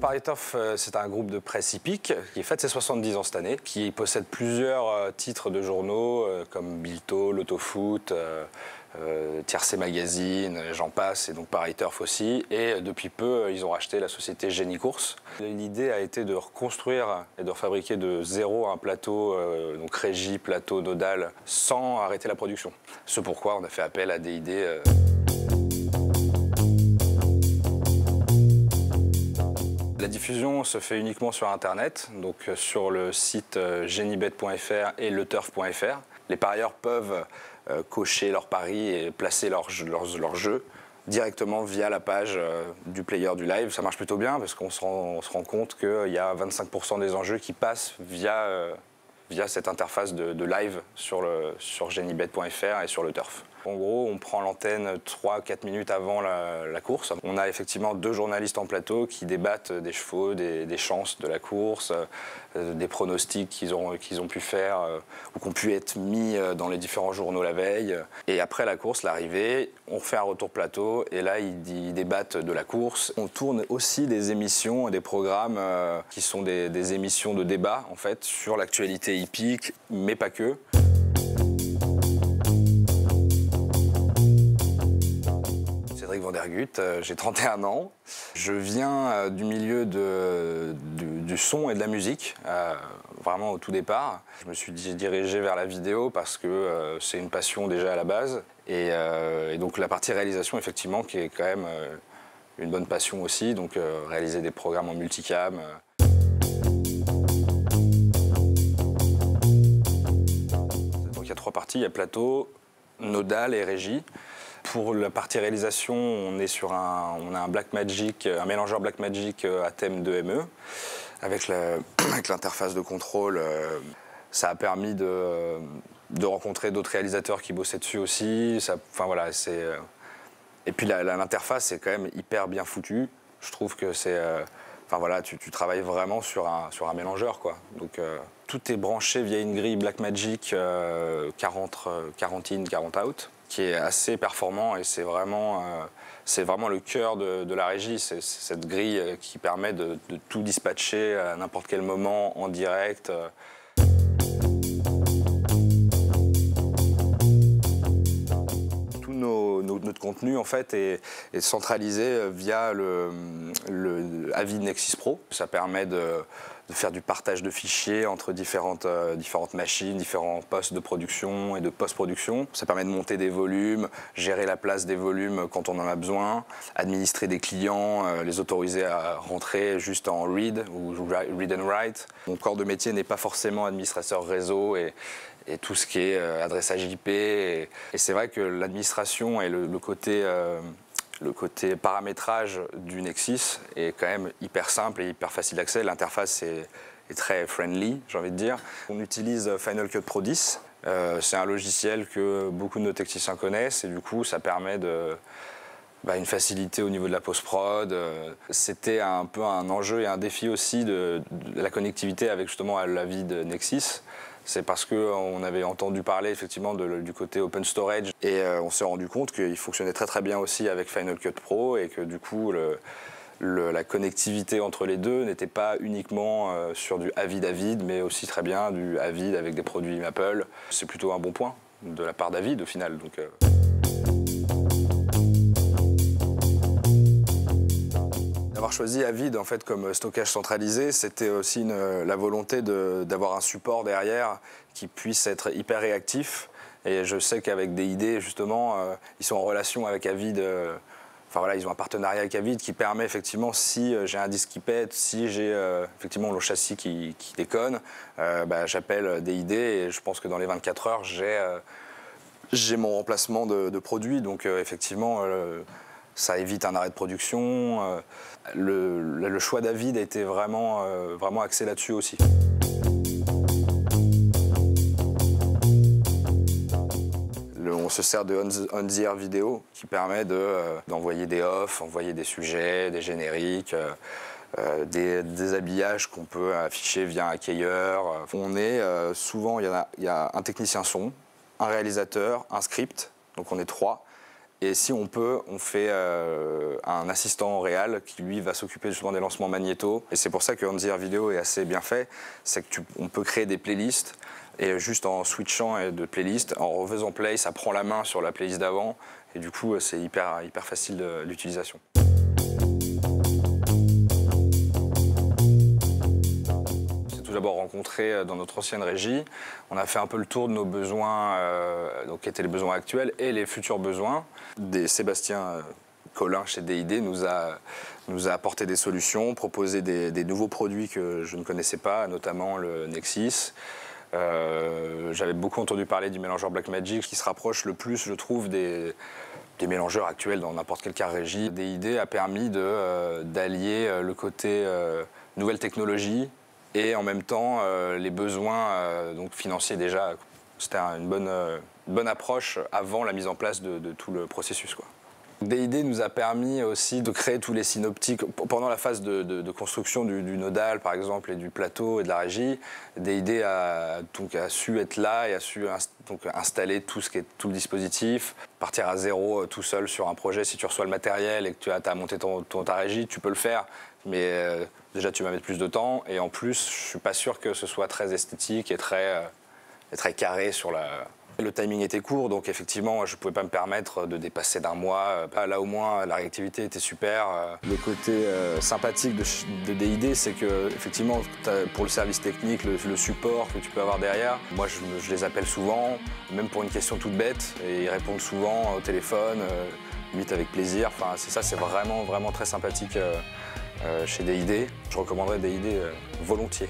Paris-Turf, c'est un groupe de presse hippique qui fête ses 70 ans cette année, qui possède plusieurs titres de journaux comme Bilto, l'Autofoot, Tiercé Magazine, j'en passe, et donc Paris-Turf aussi. Et depuis peu, ils ont racheté la société Génie Course. L'idée a été de reconstruire et de refabriquer de zéro un plateau, donc régie, plateau, nodal, sans arrêter la production. Ce pourquoi on a fait appel à des idées. La diffusion se fait uniquement sur Internet, donc sur le site géniebet.fr et leturf.fr. Les parieurs peuvent cocher leurs paris et placer leurs jeux directement via la page du player du live. Ça marche plutôt bien parce qu'on se rend compte qu'il y a 25% des enjeux qui passent via cette interface de live sur géniebet.fr et sur le turf. En gros, on prend l'antenne 3-4 minutes avant la course. On a effectivement 2 journalistes en plateau qui débattent des chevaux, des chances de la course, des pronostics qu'ils ont pu faire ou qui ont pu être mis dans les différents journaux la veille. Et après la course, l'arrivée, on fait un retour plateau et là, ils débattent de la course. On tourne aussi des émissions, des programmes qui sont des émissions de débat en fait, sur l'actualité hippique, mais pas que. Cédric Vandergut, j'ai 31 ans. Je viens du milieu du son et de la musique, vraiment au tout départ. Je me suis dirigé vers la vidéo parce que c'est une passion déjà à la base. Et donc la partie réalisation, effectivement, qui est quand même une bonne passion aussi. Donc réaliser des programmes en multicam. Donc il y a 3 parties, il y a plateau, nodal et régie. Pour la partie réalisation, on a un Blackmagic, un mélangeur Blackmagic à thème de ME. Avec l'interface de contrôle, ça a permis de rencontrer d'autres réalisateurs qui bossaient dessus aussi. Voilà, et puis l'interface est quand même hyper bien foutue. Je trouve que c'est... voilà, tu travailles vraiment sur un mélangeur, quoi. Donc tout est branché via une grille Blackmagic 40 in, 40 out, qui est assez performant et c'est vraiment le cœur de la régie. C'est cette grille qui permet de tout dispatcher à n'importe quel moment, en direct. Tout notre contenu en fait est centralisé via le Avid Nexis Pro. Ça permet de faire du partage de fichiers entre différentes machines, différents postes de production et de post-production. Ça permet de monter des volumes, gérer la place des volumes quand on en a besoin, administrer des clients, les autoriser à rentrer juste en read ou read and write. Mon corps de métier n'est pas forcément administrateur réseau et tout ce qui est adressage IP. Et c'est vrai que l'administration et le côté paramétrage du Nexis est quand même hyper simple et hyper facile d'accès. L'interface est très friendly, j'ai envie de dire. On utilise Final Cut Pro 10. C'est un logiciel que beaucoup de nos techniciens connaissent et du coup ça permet une facilité au niveau de la post-prod. C'était un peu un enjeu et un défi aussi de la connectivité avec justement l'Avid Nexis. C'est parce qu'on avait entendu parler effectivement du côté open storage et on s'est rendu compte qu'il fonctionnait très très bien aussi avec Final Cut Pro et que du coup la connectivité entre les deux n'était pas uniquement sur du Avid mais aussi très bien du Avid avec des produits Maple. C'est plutôt un bon point de la part d'Avid au final. Donc, D'avoir choisi Avid en fait, comme stockage centralisé, c'était aussi la volonté d'avoir un support derrière qui puisse être hyper réactif. Et je sais qu'avec des idées, justement, ils sont en relation avec Avid. Ils ont un partenariat avec Avid qui permet effectivement, si j'ai un disque qui pète, si j'ai effectivement le châssis qui déconne, j'appelle DID et je pense que dans les 24 heures, j'ai mon remplacement de produit. Donc effectivement, ça évite un arrêt de production. Le choix d'Avid a été vraiment axé là-dessus aussi. On se sert de on-the-air vidéo qui permet d'envoyer des offs, envoyer des sujets, des génériques, des habillages qu'on peut afficher via un keyer. Souvent, il y a un technicien son, un réalisateur, un script, donc on est 3. Et si on peut, on fait un assistant réel qui lui va s'occuper justement des lancements magnéto. Et c'est pour ça que Handzir Video est assez bien fait, c'est qu'on peut créer des playlists et juste en switchant de playlist, en refaisant play, ça prend la main sur la playlist d'avant et du coup c'est hyper facile d'utilisation. Tout d'abord rencontré dans notre ancienne régie. On a fait un peu le tour de nos besoins, donc qui étaient les besoins actuels et les futurs besoins. Sébastien Collin chez DID nous a apporté des solutions, proposé des nouveaux produits que je ne connaissais pas, notamment le Nexis. J'avais beaucoup entendu parler du mélangeur Blackmagic qui se rapproche le plus, je trouve, des mélangeurs actuels dans n'importe quelle car régie. DID a permis d'allier le côté nouvelle technologie et en même temps les besoins donc financiers déjà. C'était une bonne approche avant la mise en place de tout le processus, quoi. DID nous a permis aussi de créer tous les synoptiques pendant la phase de construction du nodal par exemple et du plateau et de la régie. DID a su être là et a su installer tout le dispositif, partir à zéro tout seul sur un projet. Si tu reçois le matériel et que tu as monté ta régie, tu peux le faire, mais déjà tu vas mettre plus de temps et en plus je suis pas sûr que ce soit très esthétique et très carré sur la... Le timing était court, donc effectivement, je ne pouvais pas me permettre de dépasser d'un mois. Là, au moins, la réactivité était super. Le côté sympathique de DID, c'est que, effectivement, pour le service technique, le support que tu peux avoir derrière, moi, je les appelle souvent, même pour une question toute bête, et ils répondent souvent au téléphone, limite avec plaisir. Enfin, c'est vraiment très sympathique chez DID. Je recommanderais DID volontiers.